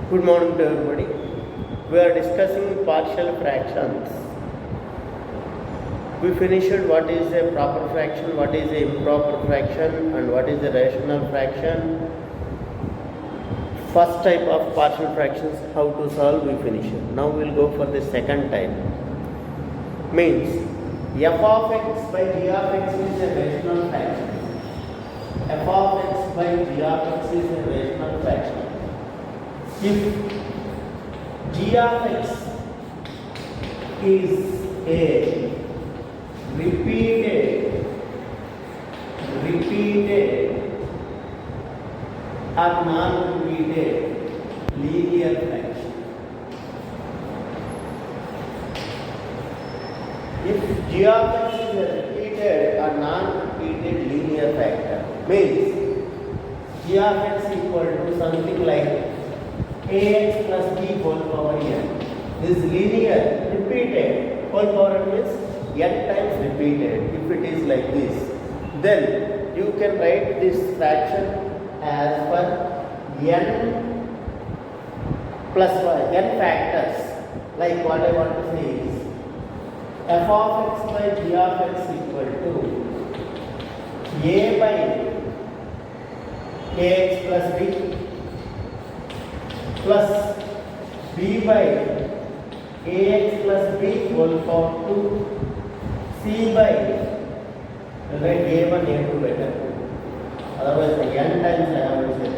Good morning to everybody. We are discussing partial fractions. We finished what is a proper fraction, what is a improper fraction, and what is a rational fraction. First type of partial fractions, how to solve, we finished. Now we will go for the second type. Means f of x by g of x is a rational fraction. F of x by g of x is a rational fraction. If g of x is a repeated or non-repeated linear fraction. If g of x is a repeated or non-repeated linear factor, means g of x equal to something like ax plus b whole power n. This linear repeated whole power n means n times repeated. If it is like this, then you can write this fraction as per n plus 1, n factors. Like what I want to say is f of x by g of x equal to a by ax plus b plus b by ax plus b whole power 2 c by a1 a2 better, otherwise the n times I have to say.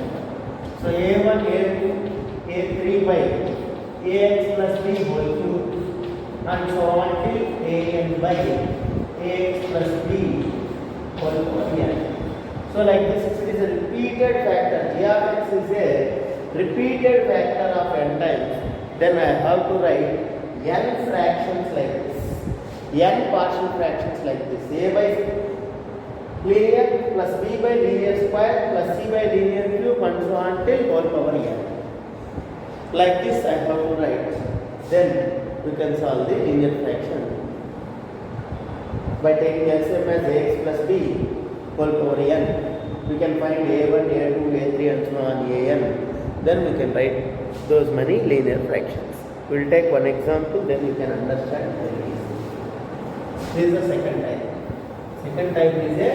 So a1 a2 a3 by ax plus b whole cube and so on till an by ax plus b whole power n. So like this, it is a repeated factor. G of x is a repeated factor of n times, then I have to write n fractions like this, n partial fractions like this, a by linear plus b by linear square plus c by linear cube and so on till whole power n. Like this I have to write. Then we can solve the linear fraction by taking LCM as ax plus b whole power n. We can find a1, a2, a3 and so on an. Then we can write those many linear fractions. We will take one example, then you can understand very easily. This is the second type. Second type is a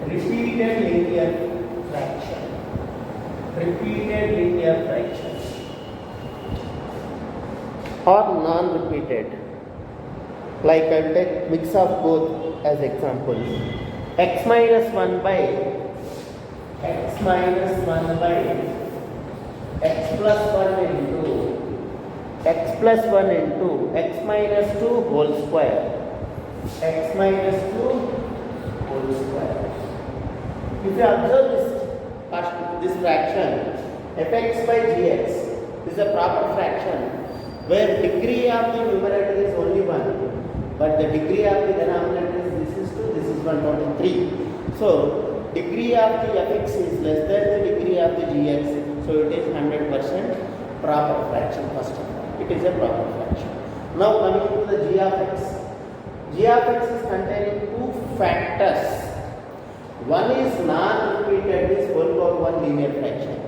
repeated linear fraction. Repeated linear fraction or non-repeated. Like I will take mix of both as example. X minus 1 by x plus 1 into x plus 1 into x minus 2 whole square. X minus 2 whole square. If you observe this fraction, fx by gx is a proper fraction where degree of the numerator is only 1, but the degree of the denominator is this is 2, this is 123. So degree of the fx is less than the degree of the gx, so it is 100% proper fraction. First of all, it is a proper fraction. Now coming to the g of x. G of x is containing two factors. One is non-repeated, is whole power 1 linear fraction.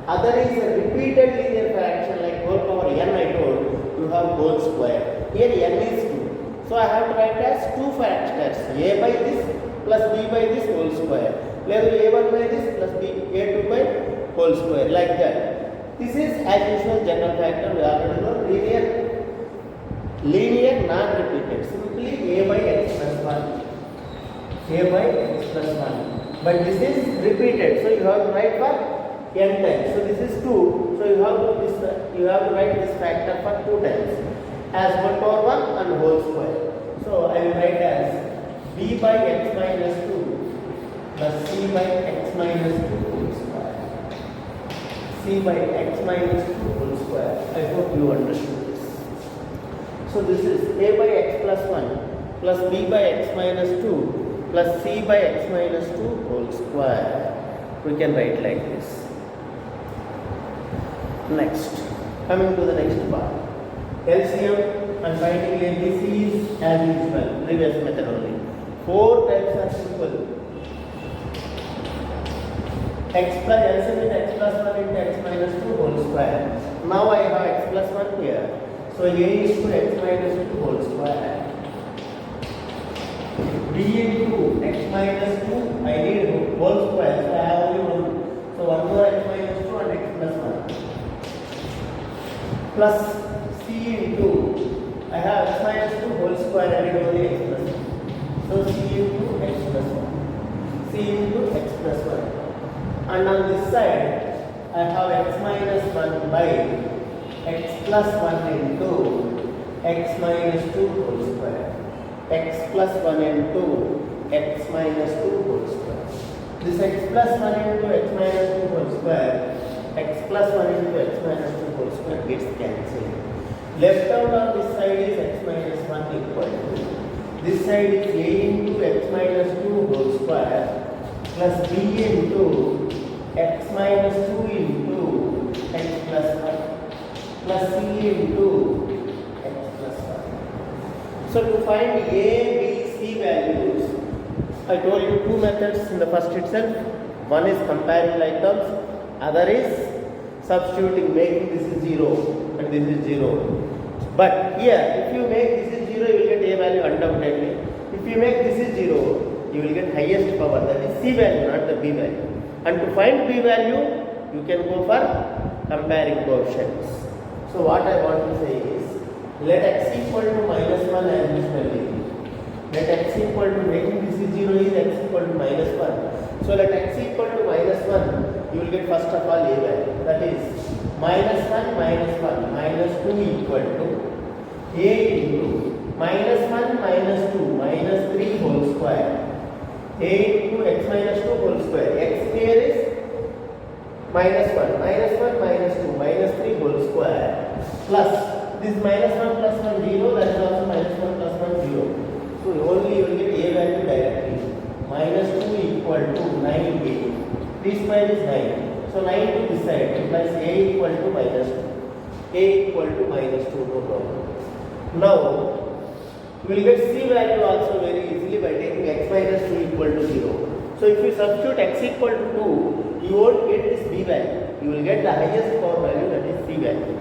Other is a repeated linear fraction like whole power n I told, you have whole square. Here n is 2. So I have to write as two factors, a by this plus b by this whole square. Level a1 by this plus a2 by whole square, like that. This is as usual general factor, we already know, linear non-repeated. Simply a by x plus 1. A by x plus 1. But this is repeated, so you have to write for n times. So this is 2. So you have to write this factor for 2 times as whole power 1 and whole square. So I will write as b by x minus 2 plus c by x minus 2 whole square. C by x minus 2 whole square. I hope you understood this. So this is a by x plus 1 plus b by x minus 2 plus c by x minus 2 whole square. We can write like this. Next, coming to the next part. LCM and finding ABCs as usual, previous method only. 4 types are simple. x plus LCM is x plus 1 into x minus 2 whole square. Now I have x plus 1 here. So a is to x minus 2 whole square. B into x minus 2, I need whole square, so I have only one. So 1 more x minus 2 and x plus 1. Plus c into, I have x minus 2 whole square, I need only x plus 1. So c into x plus 1. C into x plus 1. And on this side, I have x minus 1 by x plus 1 into x minus 2 whole square. X plus 1 into x minus 2 whole square. This x plus 1 into x minus 2 whole square, x plus 1 into x minus 2 whole square gets cancelled. Left out on this side is x minus 1 equal to, this side is a into x minus 2 whole square plus b into x minus 2 into x plus 1 plus c into x plus 1. So to find a, b, c values, I told you two methods in the first itself. One is comparing like terms, other is substituting, making this is 0 and this is 0. But here, if you make this is 0, you will get a value undoubtedly. If you make this is 0, you will get highest power, that is c value, not the b value. And to find b value, you can go for comparing coefficients. So what I want to say is, let x equal to minus 1 as usually. Let x equal to, making this is 0 is x equal to minus 1. So let x equal to minus 1, you will get first of all a value. That is minus 1 minus 1 minus 2 equal to a into minus 1 minus 2 minus 3 whole square. A into x minus 2 whole square. X here is minus 1 minus 1 minus 2 minus 3 whole square plus this minus 1 plus 1 0, that is also minus 1 plus 1 0. So only you will get a value directly. Minus 2 equal to 9a. 3 square is 9. So 9 to this side implies a equal to minus 2. A equal to minus 2, no problem. Now we will get c value also very easily by taking x minus 2 equal to 0. So if you substitute x equal to 2, you won't get this b value. You will get the highest power value, that is c value.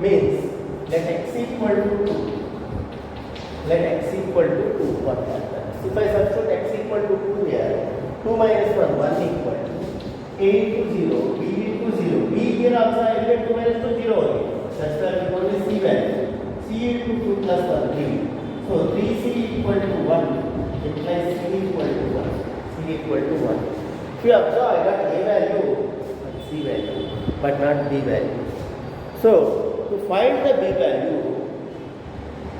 Means let x equal to 2. Let x equal to 2. What happens? If I substitute x equal to 2 here, 2 minus 1, 1 equal to a into 0, b into 0. B here also I will get 2 minus 2, 0 only. That's why we only c value. C into 2 plus 1, 3. So 3c equal to 1 implies c equal to 1. C equal to 1. If you observe, I got a value and c value, but not b value. So to find the b value,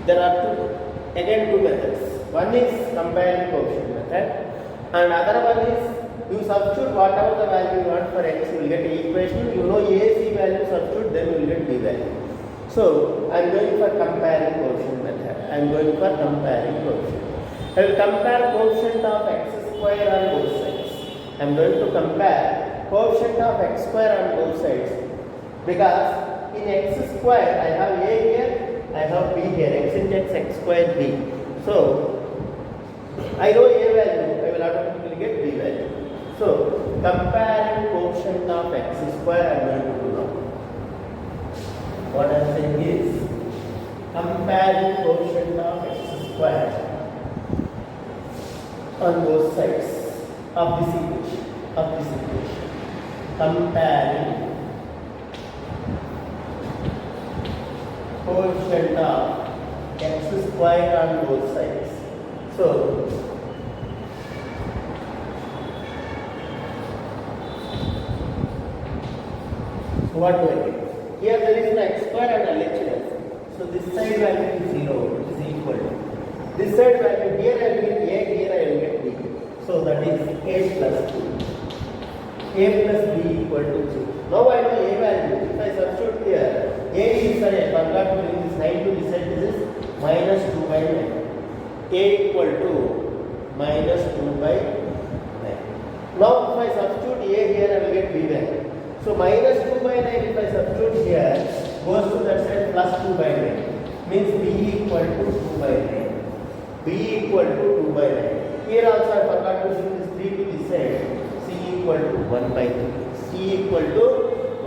there are two methods. One is comparing coefficient method, and other one is you substitute whatever the value you want for x, you will get an equation. You know a, c value, substitute, then you will get b value. So I am going for comparing coefficient method. I am going for comparing coefficient. I will compare coefficient of x square on both sides. I am going to compare coefficient of x square on both sides, because in x square I have a here, I have b here. X into x square b. So I know a value, I will automatically get b value. So comparing coefficient of x square I am going to do now. What I am saying is comparing coefficient of x square on both sides of this equation. Comparing coefficient of x square on both sides. So what do I get? Here there is no x square and LHS. So this side value is 0, it is equal to this side value. Here I will get a, here I will get b. So that is a plus 2. A plus b equal to 2. Now I know a value. If I substitute here, a is, sorry, I forgot to bring this 9 to this side, this is minus 2 by 9. A equal to minus 2 by 9. Now if I substitute a here, I will get b value. So minus 2 by 9, if I substitute here, goes to that side plus 2 by 9. Means b equal to 2 by 9. B equal to 2 by 9. Here also I forgot to bring this 3 to this side. C equal to 1 by 3. C equal to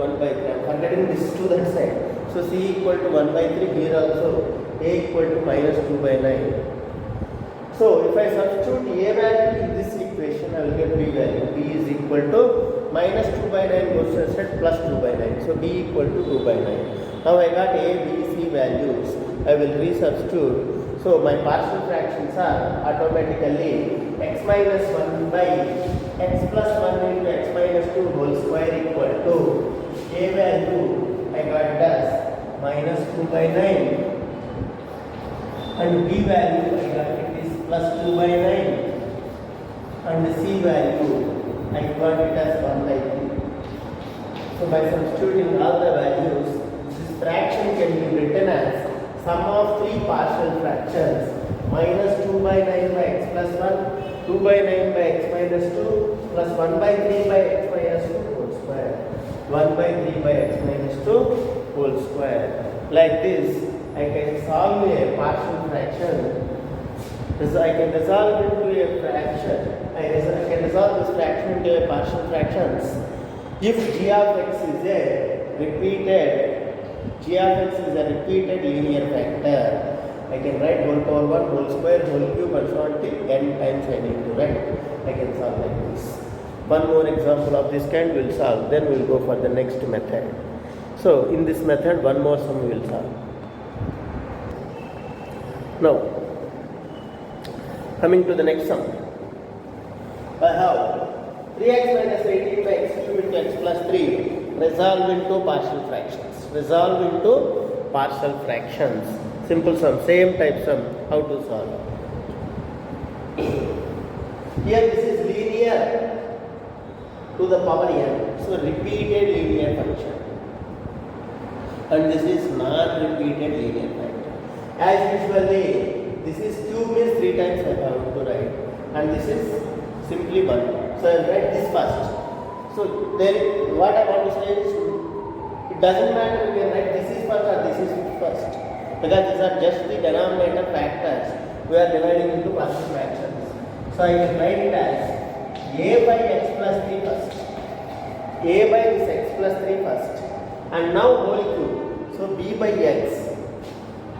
1 by 3. I am writing this to that side. So c equal to 1 by 3 here also, a equal to minus 2 by 9. So if I substitute a value in this equation, I will get b value. B is equal to minus 2 by 9 goes to the side plus 2 by 9. So b equal to 2 by 9. Now I got a, b, c values. I will resubstitute. So my partial fractions are automatically x minus 1 by x plus 1 into x minus 2 whole square equal to a value I got as minus 2 by 9 and b value I got it is plus 2 by 9 and c value I got it as 1 by 3. So by substituting all the values, this fraction can be written as sum of three partial fractions minus 2 by 9 by x plus 1, 2 by 9 by x minus 2 plus 1 by 3 by x minus 2 whole square, 1 by 3 by x minus 2 whole square. Like this, I can solve a partial fraction. I can resolve into a fraction. I can resolve this fraction into a partial fractions if g of x is a repeated linear factor. I can write whole power 1, whole square, whole cube and so on till n times I need to write. I can solve like this. One more example of this kind we will solve, then we will go for the next method. So in this method, one more sum we will solve. Now, coming to the next sum, I have 3x minus 18 by x cube into x plus 3 resolve into partial fractions. Simple sum, same type sum. How to solve? Here this is linear to the power n, so repeated linear function, and this is non-repeated linear function. As usually, this is cube means 3 times I have to write, and this is simply 1. So I will write this first. So then what I want to say is, it doesn't matter you can write this is first or this is first, because these are just the denominator factors we are dividing into partial fractions. So I can write it as a by x plus 3 first, a by this x plus 3 first, and now whole cube. So b by x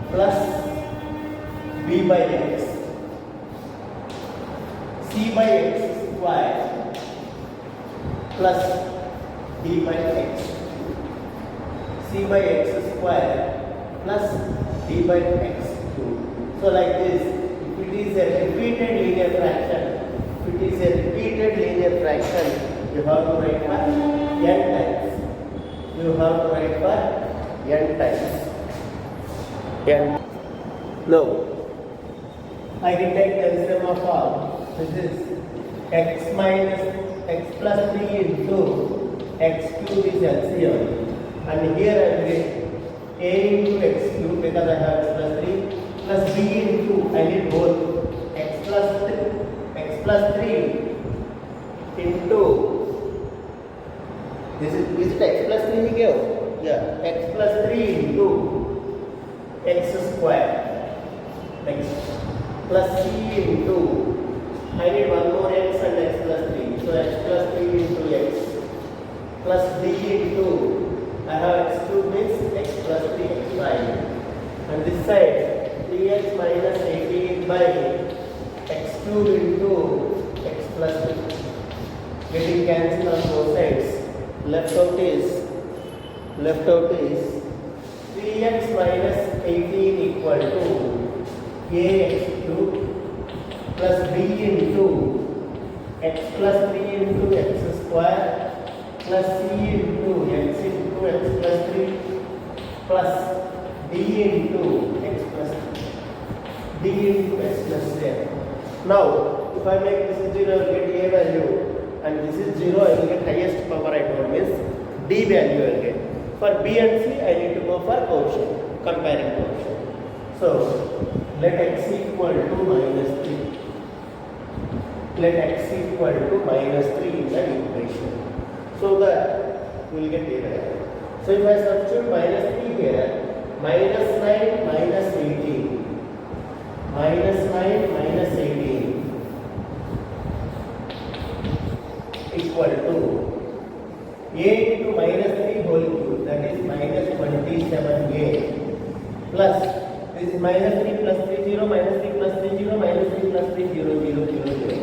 plus b by x, c by x square plus d by x, c by x square plus d by x cube. So like this, if it is a repeated linear fraction, you have to write for n times. Now, I can take the LCM of all. This is x minus x plus 3 into x cube is LCM, and here I will get a into x cube because I have x plus 3 plus b into, I need both, x plus 3 into, this is it x plus 3 he gave? Yeah, x plus 3 into x square, x plus c into, I need one more x and x plus 3, so x plus 3 into x plus b into, I have x cube means x plus 3x prime, and this side 3x minus 18 by x cube into x plus 3, getting cancelled on both sides. Left out is 3x minus 18 equal to ax cube plus b into x plus 3 into x square plus c into x plus 3 plus d into x plus 3. Now, if I make this 0, I will get a value, and this is 0, I will get highest power I told means d value I will get. For b and c, I need to go for quotient, comparing quotient. So, let x equal to minus 3. Let x equal to minus 3 in the equation, so that we will get a value. So if I substitute minus 3 here, minus 9 minus 18, equal to a into minus 3 whole cube, that is plus this is minus 3 plus 3 0 minus 3 plus 3 0 minus 3 plus 3 0 0 0 0.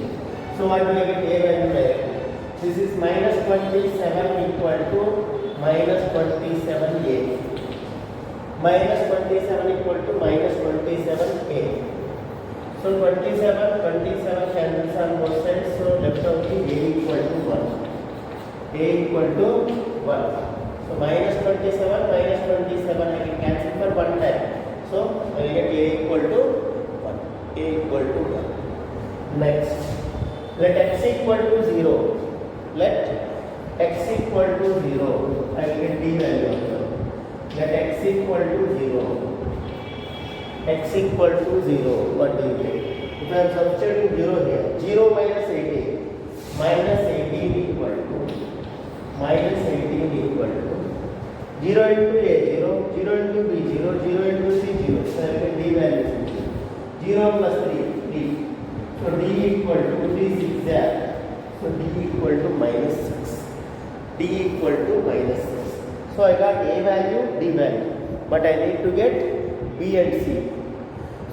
So what do I get? A value there. This is minus 27 equal to minus 27a. Minus 27 equal to minus 27a. So 27 cancels on both sides. So left out is a equal to 1. A equal to 1. So minus 27 minus 27 I can cancel for one time. So I will get a equal to 1. A equal to 1. Next, let x equal to 0. Let x equal to 0. I will get d value also. Let x equal to 0. X equal to 0. What do you get? If I am substituting 0 here, 0 minus 18. Minus 18 equal to minus 18 equal to 0 into a 0, 0 into b 0, 0 into c 0. So I will get d value 0 plus 3 d. So d equal to d is exact. So d equal to minus 6. D equal to minus 6. So I got a value, d value, but I need to get b and c.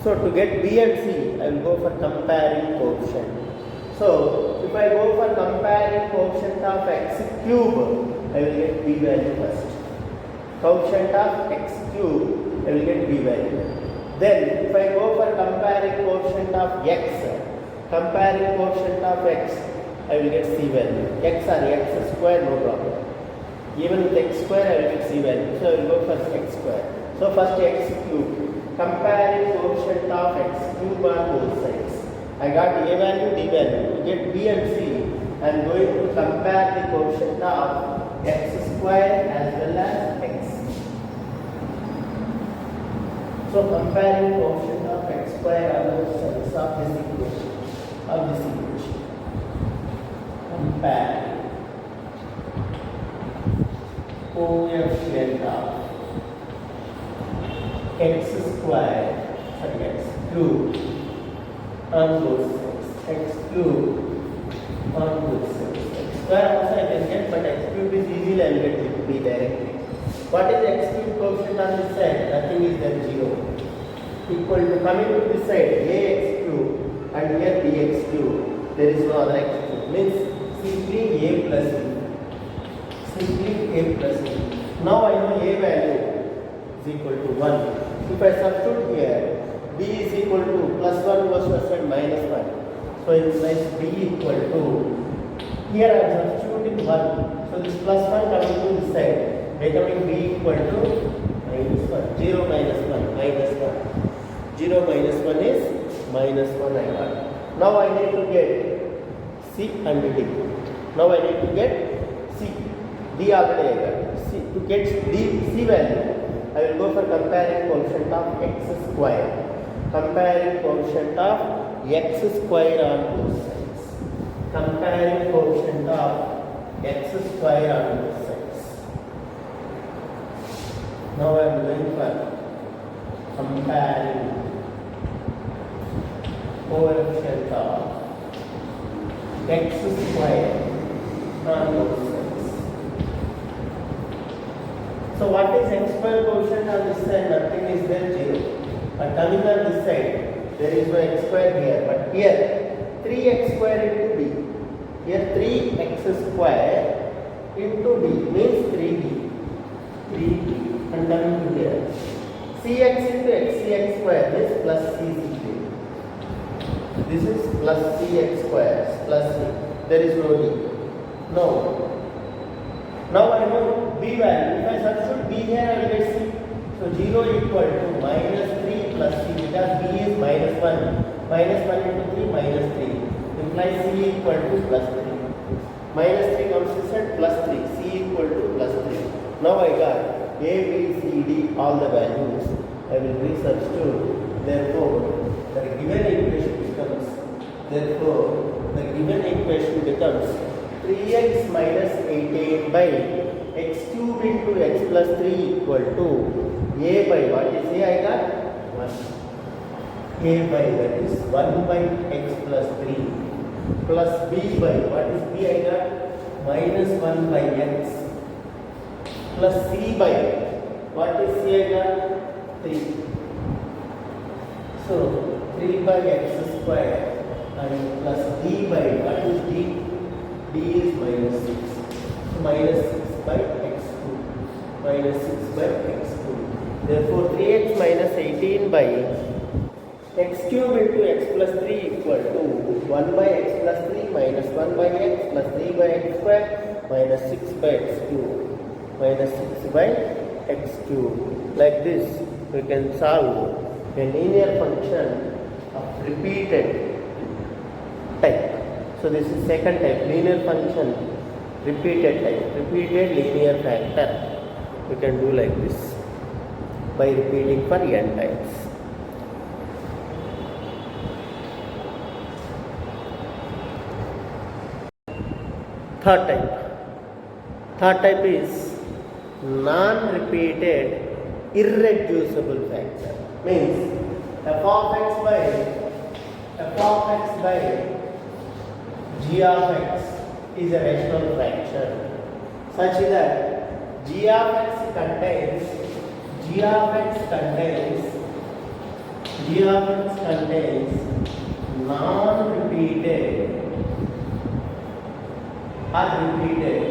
So to get b and c, I will go for comparing coefficient. So if I go for comparing coefficient of x cube, I will get b value first. Coefficient of x cube, I will get b value. Then if I go for comparing coefficient of x, comparing coefficient of x, I will get c value. X or x square, no problem. Even with x square, I will get c value. So I will go for x square. So first x cube. Comparing coefficient of x cube on both sides. I got a value, d value. To get b and c, I am going to compare the coefficient of x square as well as x. So comparing coefficient of x square on both sides of this equation. Compare coefficient of x square, x cube on both sides, x cube on both sides. X square also I can get, but x cube is easily I will get it b directly. What is x cube coefficient on this side? Nothing is there, 0. Equal to, coming to this side, ax cube and here bx cube. There is no other x cube. Means simply a plus b. Simply a plus b. Now I know a value is equal to 1. If I substitute here, b is equal to plus 1 goes to side minus 1. So it implies b equal to, here I am substituting 1. So this plus 1 coming to this side, becoming b equal to minus 1. 0 minus 1, minus 1. 0 minus 1 is minus 1 I got. Now I need to get c and d. Now I need to get c. D already I got. C. To get c value, I will go for comparing coefficient of x square. Comparing coefficient of x square on both sides. Comparing coefficient of x square on both sides. Now I am going for comparing coefficient of x square on both sides. So what is x square coefficient on this side? Nothing is there, 0. But coming on this side, there is no x square here. But here, 3x square into b. Here 3x square into b means 3b. 3b. And coming to here, cx into x, cx square is plus cc. This is plus cx square plus c. There is no d. No. Now I know b value. If I substitute b here, I will get c. So 0 equal to minus 3 plus c, because b is minus 1. Minus 1 into 3 minus 3. Implies c equal to plus 3. Minus 3 comes inside plus 3. C equal to plus 3. Now I got a, b, c, d, all the values. I will resubstitute. Therefore, the given equation becomes 3x minus 18 by x cube into x plus 3 equal to a by, what is a I got? 1. A by, that is 1 by x plus 3 plus b by, what is b I got? Minus 1 by x plus c by, what is c I got? 3. So 3 by x square and plus d by, what is d? D is minus 6. So minus 6 by x2. Minus 6 by x2. Therefore 3x minus 18 by x cube into x plus 3 equal to 1 by x plus 3 minus 1 by x plus 3 by x square minus 6 by x cube. Minus 6 by x cube. Like this we can solve a linear function of repeated type. So this is second type, linear function, repeated type, repeated linear factor. We can do like this by repeating for n times. Third type is non-repeated irreducible factor. Means f of x by g of x is a rational fraction such that g of x contains non-repeated or repeated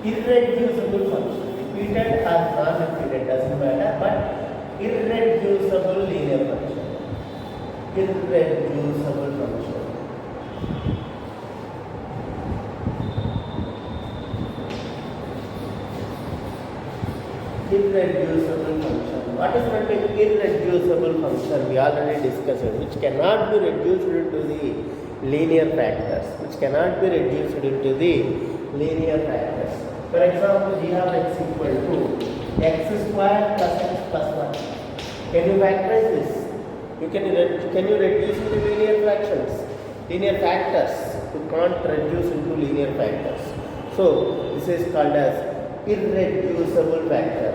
irreducible function. Repeated or non-repeated doesn't matter, but irreducible linear function. Irreducible function. Irreducible function. What is meant by irreducible function? We already discussed it. Which cannot be reduced into the linear factors. Which cannot be reduced into the linear factors. For example, g of x equal to x square plus x plus 1. Can you factorize this? Can you reduce into linear fractions? Linear factors. You can't reduce into linear factors. So this is called as irreducible factor.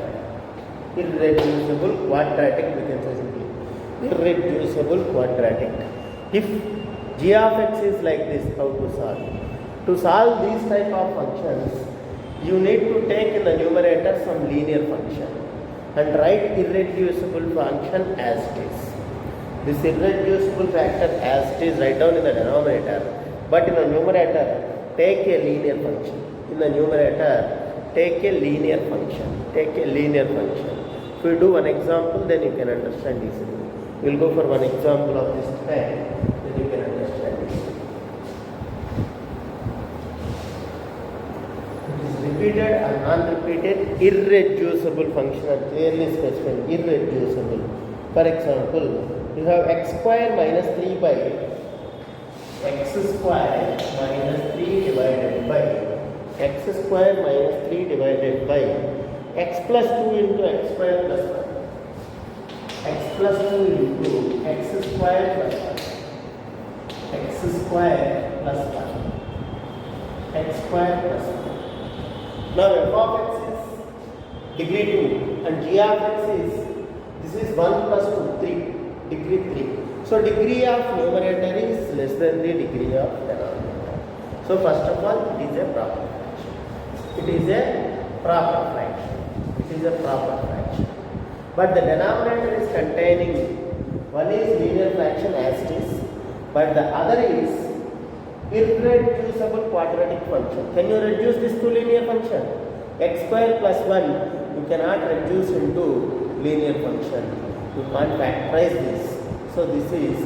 Irreducible quadratic, we can say simply. Irreducible quadratic. If g of x is like this, how to solve? To solve these type of functions, you need to take in the numerator some linear function and write irreducible function as it is. This irreducible factor as it is write down in the denominator, but in the numerator take a linear function. In the numerator take a linear function. Take a linear function. If we do one example, then you can understand easily. We will go for one example of this type, then you can understand easily. Repeated and non-repeated irreducible function are clearly specified. Irreducible. For example, you have x square minus 3 by x square minus 3 divided by x square minus 3 divided by x plus 2 into x square plus 1. X plus 2 into x square plus 1. X square plus 1. X square plus 1. Now f of x is degree 2 and g of x is, this is 1 plus 2, 3, degree 3. So degree of numerator is less than the degree of denominator. So first of all, it is a proper fraction. It is a proper fraction. It is a proper fraction. But the denominator is containing, one is linear fraction as it is, but the other is irreducible quadratic function. Can you reduce this to linear function? X square plus 1 you cannot reduce into linear function. You can't factorize this. So this is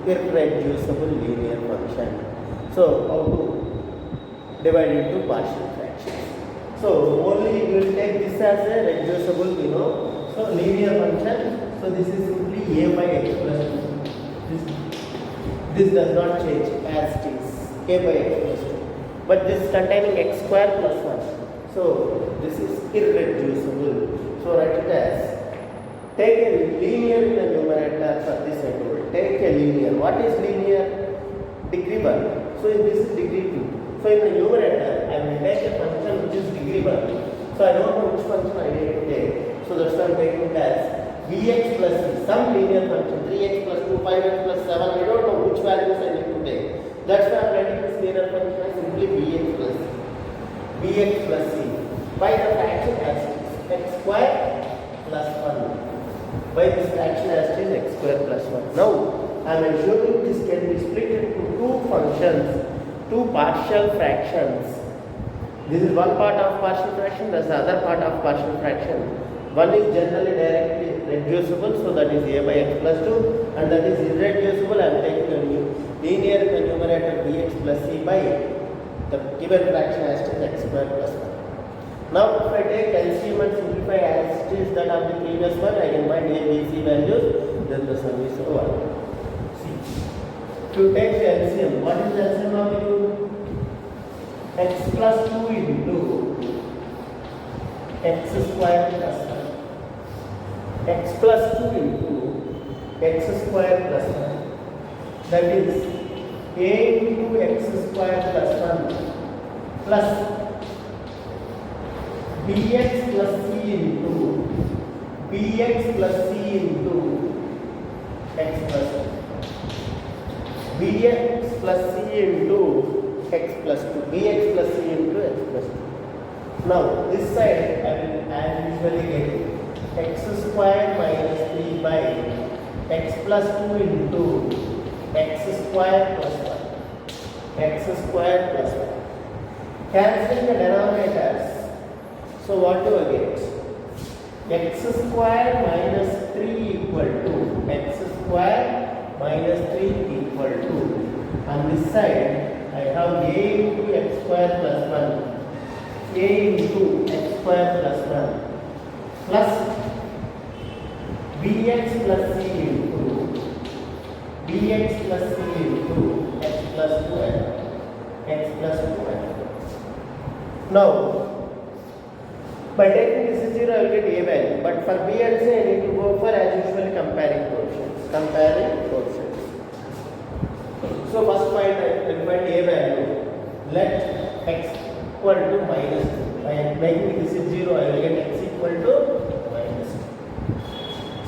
irreducible linear function. So how to divide into partial fractions? So only you will take this as a reducible, so linear function. So this is simply a by x plus 2. This does not change as it is. A by x plus 2, but this is containing x square plus 1, so this is irreducible. So write it as, take a linear in the numerator for this I told. Take a linear. What is linear? Degree 1. So this is degree 2. So in the numerator I will take a function which is degree 1. So I don't know which function I need to take. So that's why I am taking it as vx plus c, some linear function, 3x plus 2, 5x plus 7, I don't know which values I need to take. That's why I am writing this linear function as simply bx plus c. Bx plus c by the fraction as x square plus 1. by this fraction as it is x square plus 1. Now I am assuming this can be split into two functions, two partial fractions. This is one part of partial fraction, that's the other part of partial fraction. One is generally directly reducible, so that is a by x plus 2, and that is irreducible. I am taking a linear numerator bx plus c by the given fraction as it is x square plus 1. Now if I take LCM and simplify as it is that of the previous one, I can find a, b, c values, then the sum is over. See, if you take the LCM, what is the LCM of the two? X plus 2 into x square plus 1. X plus 2 into x square plus 1. That is a into x square plus 1 plus bx plus c into bx plus c into x plus 1. bx plus c into x plus 2, bx plus c into x plus 2. Now this side I will as usually get x square minus 3 by x plus 2 into x square plus 1. X square plus 1. Cancelling the denominators. So what do I get? X square minus 3 equal to x square minus 3 equal to, on this side I have a into x square plus 1, a into x square plus 1 plus bx plus c into bx plus c into x plus 2 x plus 2. Now by taking this 0 I will get a value, but for b and c I need to go for as usual comparing quotients. So first point I will find a value. Let x equal to minus 2. By making this 0 I will get x equal to minus 2.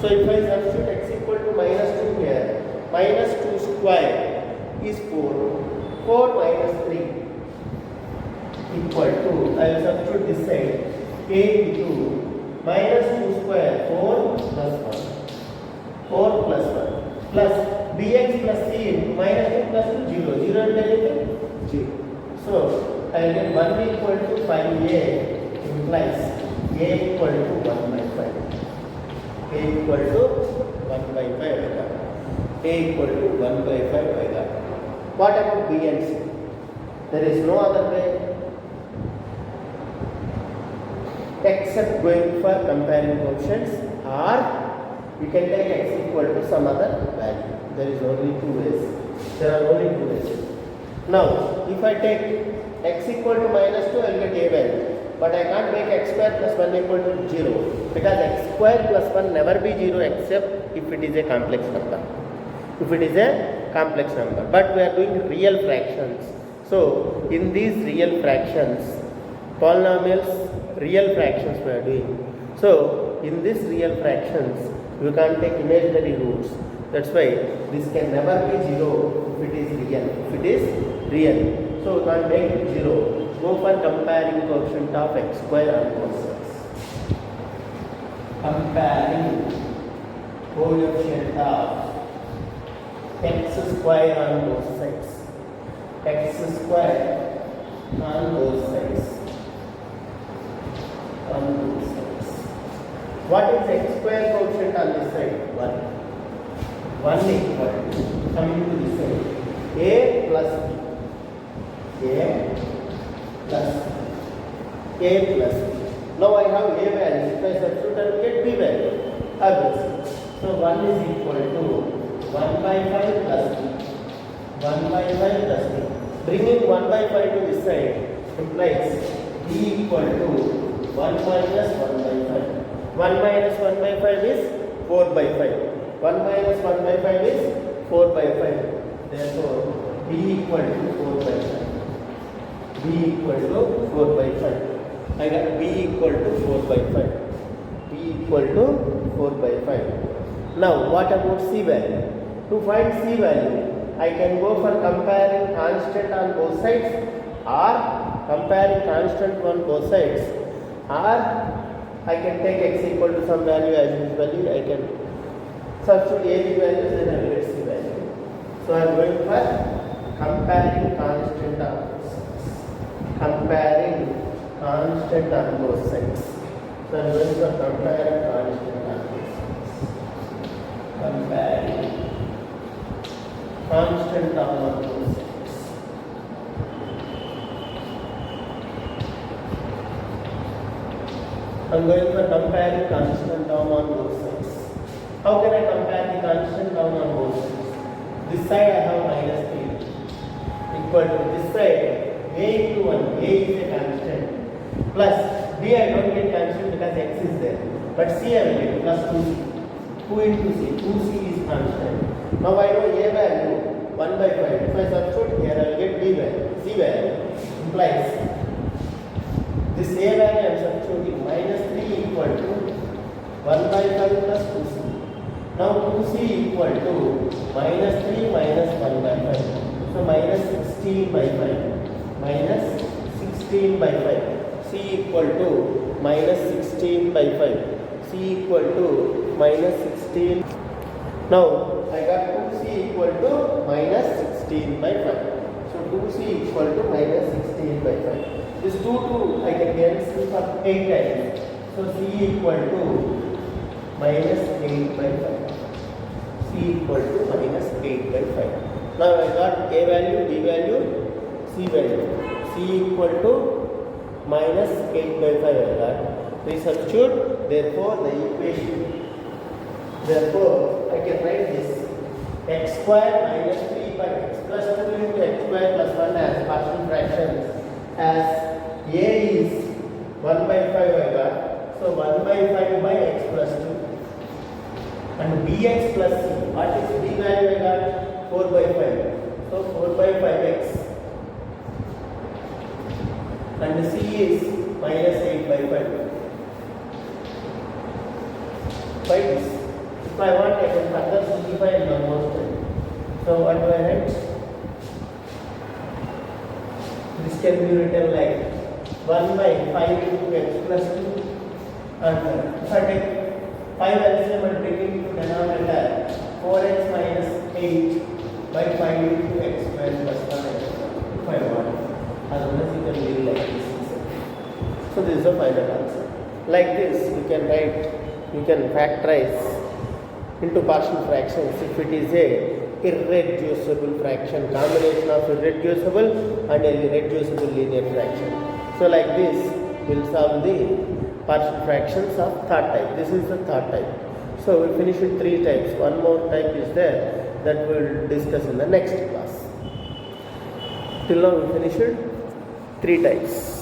So if I substitute x equal to minus 2 here, minus 2 square is 4. 4 minus 3 equal to, I will substitute this side, a into minus 2 square, 4 plus 1. 4 plus 1 plus bx plus c into minus 2 plus 2, 0. 0 and anything? 0. So I will get 1 equal to 5a implies a equal to 1 by 5. A equal to 1 by 5. A equal to 1 by 5 by that. What about b and c? There is no other way except going for comparing quotients, or you can take x equal to some other value. There is only two ways. There are only two ways. Now, if I take x equal to minus 2, I will get a value. But I can't make x square plus 1 equal to 0, because x square plus 1 never be 0 except if it is a complex number. If it is a complex number. But we are doing real fractions. So, in these real fractions, polynomials, real fractions we are doing. So, in these real fractions, you can't take imaginary roots. That's why this can never be 0 if it is real. If it is real. So, we can't make it 0. Go for comparing quotient of x square on both sides. Comparing coefficient of x square on both sides. X square on both sides. What is x square quotient on this side? 1. 1 equal to, coming to this side, a plus b. A plus b. Now I have a value. If I substitute, I will get b value. Obviously. So 1 is equal to 1 by 5 plus b. 1 by 5 plus b. Bringing 1 by 5 to this side implies b equal to 1 minus 1 by 5. 1 minus 1 by 5 is 4 by 5. 1 minus 1 by 5 is 4 by 5. Therefore, b equal to 4 by 5. B equal to 4 by 5. I got b equal to 4 by 5. B equal to 4 by 5. Now, what about c value? To find c value, I can go for comparing constant on both sides, or comparing constant on both sides, or I can take x equal to some value as usually. I can Substitute A values, then I will get C value. So I am going for comparing constant on both sides. Comparing constant on both sides. So I am going for comparing constant on both sides. Comparing constant on both sides. I am going for comparing constant term on both sides. How can I compare the constant term on both sides? This side I have minus 3 equal to this side a into 1. A is a constant plus b I don't get constant because x is there. But c I will get plus 2c. 2 into c. 2c is constant. Now I know a value 1 by 5. If I substitute here I will get b value. C value implies this a value I am substituting minus 3 equal to 1 by 5 plus 2c. Now 2c equal to minus 3 minus 1 by 5. So minus 16 by 5. Minus 16 by 5. C equal to minus 16 by 5. C equal to minus 16. Now I got 2c equal to minus 16 by 5. So 2c equal to minus 16 by 5. This 2 I can cancel for 8 times. So C equal to minus 8 by 5. C equal to minus 8 by 5. Now I got A value, B value, C value. C equal to minus 8 by 5 I got. We substitute, therefore the equation. Therefore I can write this x square minus 3 by x plus 2 into x square plus 1 as partial fractions. As A is 1 by 5 I got, so 1 by 5 by x plus 2 and bx plus c. What is b value I got? 4 by 5. So 4 by 5x and c is minus 8 by 5. By this, if I want I can further simplify in one more step. So what do I write? This can be written like 1 by 5 into x plus 2 and if I take 5 LCM and bring it into denominator 4x minus 8 by 5 into x square plus 1x if I want. Otherwise you can leave like this. So this is the final answer. Like this you can write, you can factorize into partial fractions if it is a irreducible fraction, combination of irreducible and a reducible linear fraction. So like this we will solve the partial fractions of third type. This is the third type. So we finished with 3 types. One more type is there that we will discuss in the next class. Till now we finished 3 types.